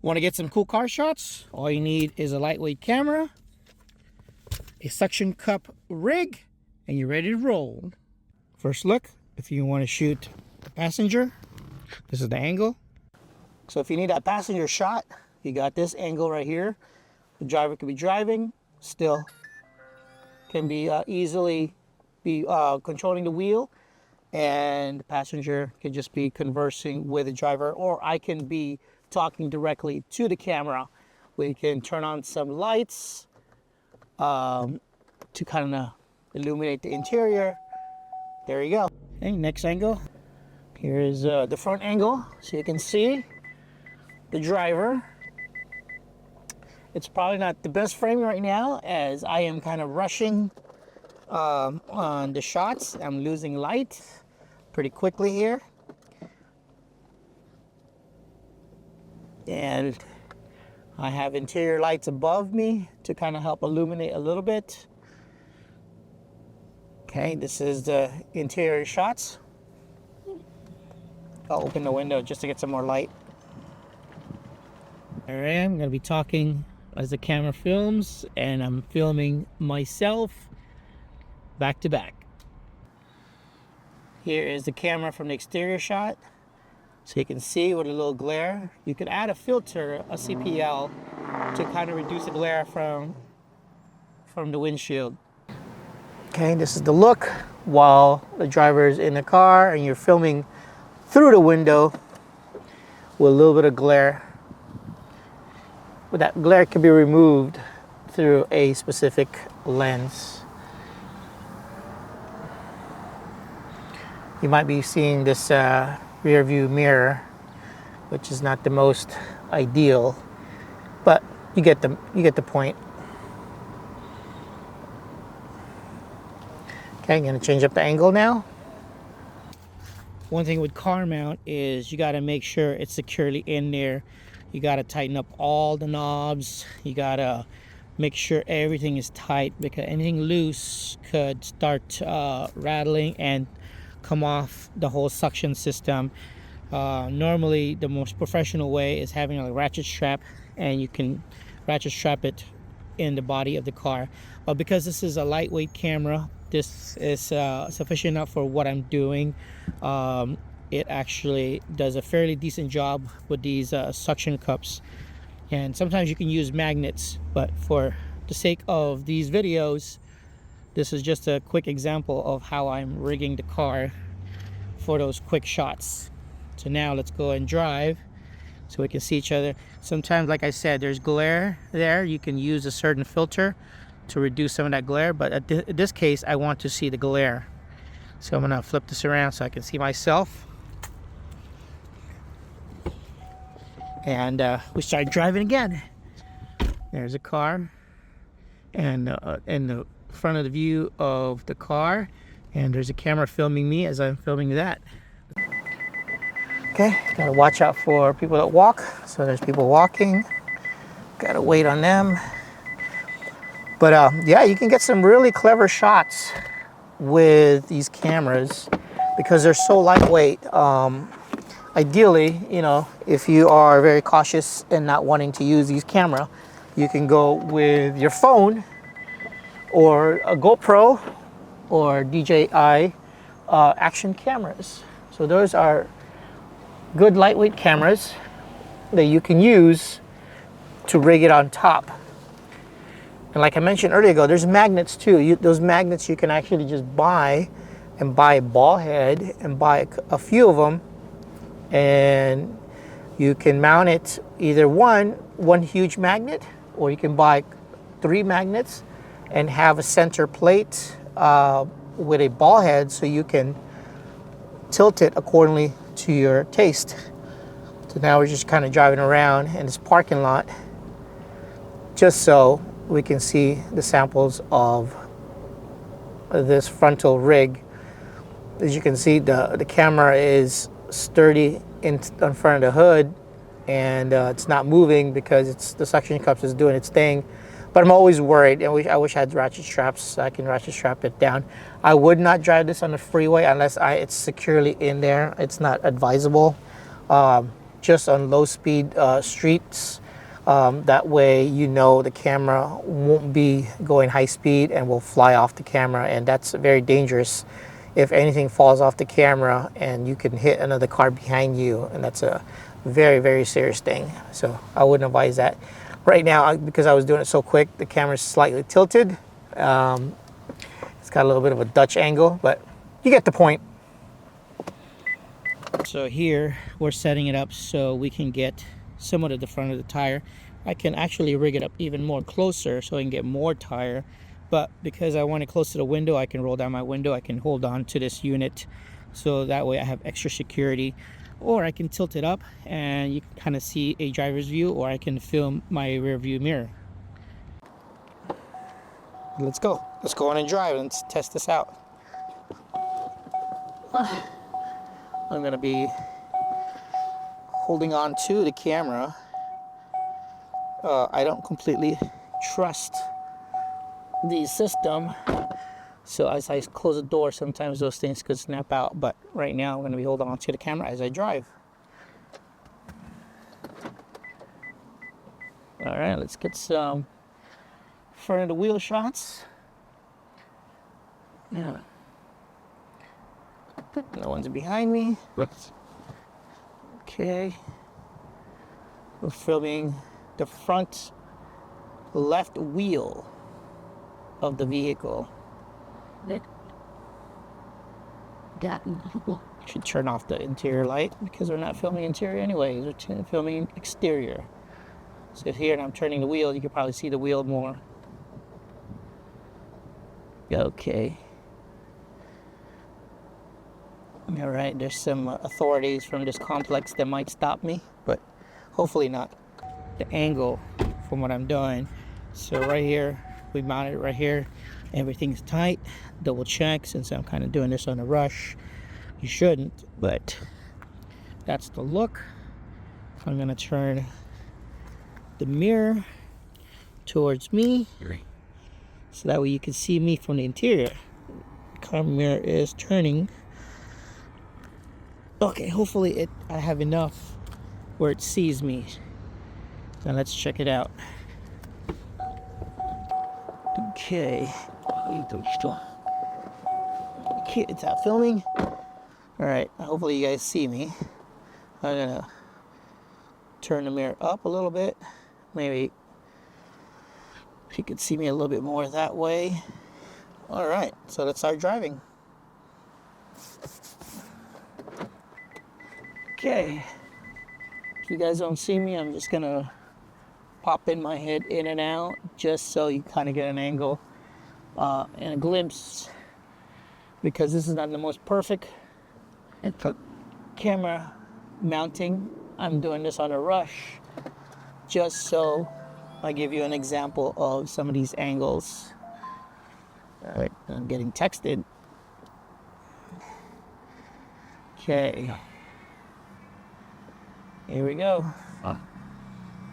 Want to get some cool car shots? All you need is a lightweight camera, a suction cup rig, and you're ready to roll. First look, if you want to shoot the passenger, this is the angle. So if you need that passenger shot, you got this angle right here. The driver could be driving, still can be easily be controlling the wheel, and the passenger can just be conversing with the driver, or I can be talking directly to the camera. We can turn on some lights to kind of illuminate the interior. There you go. Okay, next angle. Here is the front angle, so you can see the driver. It's probably not the best frame right now, as I am kind of rushing on the shots. I'm losing light pretty quickly here. And I have interior lights above me to kind of help illuminate a little bit. Okay, this is the interior shots. I'll open the window just to get some more light. There I am, I'm going to be talking as the camera films, and I'm filming myself back to back. Here is the camera from the exterior shot. So you can see with a little glare. You could add a filter, a CPL, to kind of reduce the glare from the windshield. Okay, this is the look while the driver is in the car and you're filming through the window with a little bit of glare. But that glare can be removed through a specific lens. You might be seeing this rear view mirror, which is not the most ideal, but you get the point. Okay, I'm going to change up the angle now. One thing with car mount is you got to make sure it's securely in there. You got to tighten up all the knobs. You got to make sure everything is tight, because anything loose could start rattling and come off the whole suction system. Normally the most professional way is having a ratchet strap, and you can ratchet strap it in the body of the car. But because this is a lightweight camera, this is sufficient enough for what I'm doing. It actually does a fairly decent job with these suction cups, and sometimes you can use magnets, but for the sake of these videos, this is just a quick example of how I'm rigging the car for those quick shots. So now let's go and drive so we can see each other. Sometimes, like I said, there's glare there. You can use a certain filter to reduce some of that glare, but in this case I want to see the glare. So I'm gonna flip this around so I can see myself. And we start driving again. There's a car, and in the front of the view of the car, and there's a camera filming me as I'm filming that. Okay, gotta watch out for people that walk. So there's people walking, gotta wait on them. But yeah, you can get some really clever shots with these cameras because they're so lightweight. Ideally, you know, if you are very cautious and not wanting to use these camera, you can go with your phone or a GoPro or DJI action cameras. So those are good lightweight cameras that you can use to rig it on top. And like I mentioned earlier ago, there's magnets too. Those magnets you can actually just buy, and buy a ball head and buy a few of them, and you can mount it either one huge magnet, or you can buy 3 magnets and have a center plate with a ball head, so you can tilt it accordingly to your taste. So now we're just kind of driving around in this parking lot just so we can see the samples of this frontal rig. As you can see, the camera is sturdy in front of the hood, and it's not moving because the suction cups is doing its thing. But I'm always worried, and I wish I had ratchet straps so I can ratchet strap it down. I would not drive this on the freeway unless it's securely in there. It's not advisable. just on low speed streets. That way, you know, the camera won't be going high speed and will fly off the camera, and that's very dangerous. If anything falls off the camera and you can hit another car behind you, and that's a very, very serious thing. So I wouldn't advise that. Right now, because I was doing it so quick, the camera's slightly tilted. It's got a little bit of a Dutch angle, but you get the point. So here we're setting it up so we can get somewhat at the front of the tire. I can actually rig it up even more closer so I can get more tire, but because I want it close to the window, I can roll down my window. I can hold on to this unit so that way I have extra security, or I can tilt it up and you can kind of see a driver's view, or I can film my rear view mirror. Let's go on and drive. Let's test this out. I'm gonna be holding on to the camera. I don't completely trust the system, so as I close the door, sometimes those things could snap out, but right now I'm going to be holding on to the camera as I drive. Alright, let's get some front of the wheel shots. Yeah. No one's behind me. Okay. We're filming the front left wheel of the vehicle. Should turn off the interior light because we're not filming interior anyways. We're filming exterior. So here, and I'm turning the wheel, you can probably see the wheel more. Okay. All right, there's some authorities from this complex that might stop me, but hopefully not. The angle from what I'm doing. So right here, we mounted it right here. Everything's tight. Double check since I'm kind of doing this on a rush. You shouldn't, but that's the look. I'm gonna turn the mirror towards me so that way you can see me from the interior. Car mirror is turning. Okay, hopefully I have enough where it sees me. Now let's check it out. Okay. Okay, it's out filming. Alright, hopefully you guys see me. I'm gonna turn the mirror up a little bit. Maybe if you could see me a little bit more that way. Alright, so let's start driving. Okay. If you guys don't see me, I'm just gonna pop in my head in and out just so you kind of get an angle and a glimpse, because this is not the most perfect camera mounting. I'm doing this on a rush just so I give you an example of some of these angles. All right, I'm getting texted. Okay, here we go.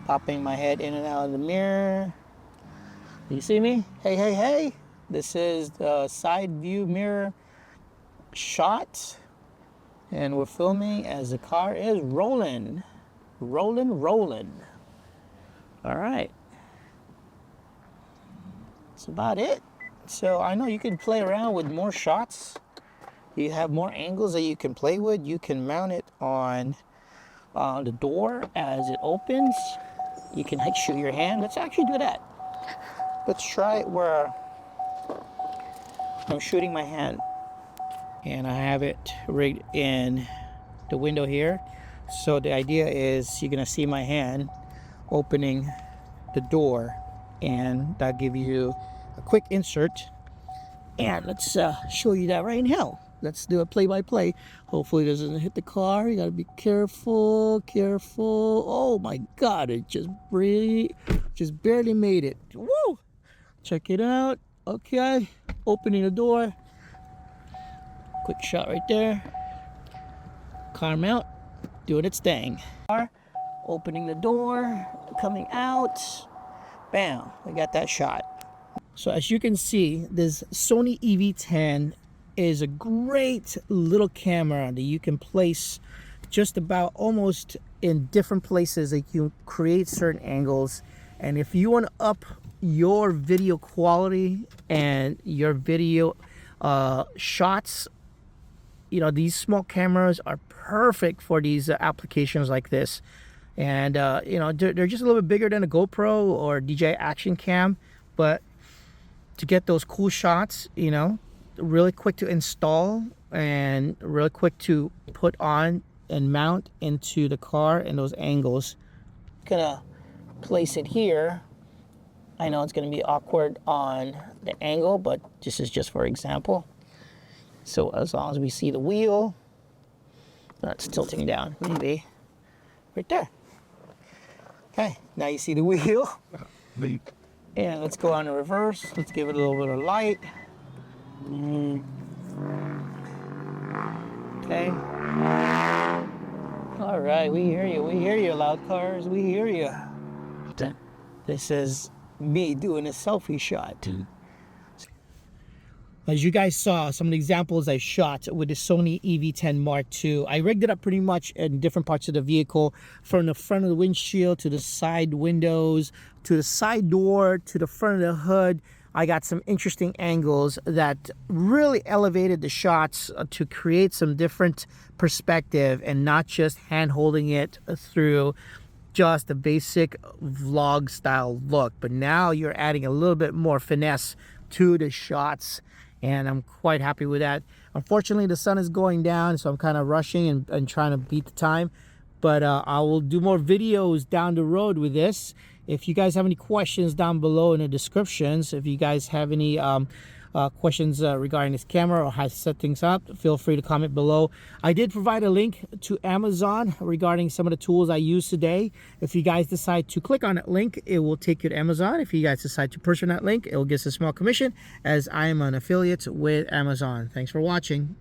Popping my head in and out of the mirror. Do you see me? Hey, hey, hey. This is the side view mirror shot. And we're filming as the car is rolling. Rolling. All right. That's about it. So I know you can play around with more shots. You have more angles that you can play with. You can mount it on the door as it opens. You can shoot your hand. Let's actually do that. Let's try it where I'm shooting my hand and I have it rigged in the window here. So the idea is you're gonna see my hand opening the door, and that'll give you a quick insert. And let's show you that right now. Let's do a play-by-play. Hopefully it doesn't hit the car. You gotta be careful. Oh my God, it just barely made it. Woo! Check it out. Okay, opening the door. Quick shot right there. Car mount, doing its thing. Car, opening the door, coming out. Bam, we got that shot. So as you can see, this Sony ZV-E10 is a great little camera that you can place just about almost in different places that you create certain angles. And if you want to up your video quality and your video shots, you know, these small cameras are perfect for these applications like this. And you know, they're just a little bit bigger than a GoPro or DJI Action Cam, but to get those cool shots, you know, really quick to install and really quick to put on and mount into the car in those angles. Gonna place it here. I know it's gonna be awkward on the angle, but this is just for example. So as long as we see the wheel, that's tilting down, maybe right there. Okay, now you see the wheel. And let's go on the reverse. Let's give it a little bit of light. Okay. All right, we hear you, loud cars, we hear you. This is me doing a selfie shot. As you guys saw, some of the examples I shot with the Sony ZV-E10 II. I rigged it up pretty much in different parts of the vehicle, from the front of the windshield to the side windows, to the side door, to the front of the hood. I got some interesting angles that really elevated the shots to create some different perspective and not just hand holding it through just a basic vlog style look. But now you're adding a little bit more finesse to the shots, and I'm quite happy with that. Unfortunately, the sun is going down, so I'm kind of rushing and trying to beat the time. But I will do more videos down the road with this. If you guys have any questions down below in the descriptions, if you guys have any questions regarding this camera or how to set things up, feel free to comment below. I did provide a link to Amazon regarding some of the tools I used today. If you guys decide to click on that link, it will take you to Amazon. If you guys decide to purchase that link, it will get us a small commission, as I am an affiliate with Amazon. Thanks for watching.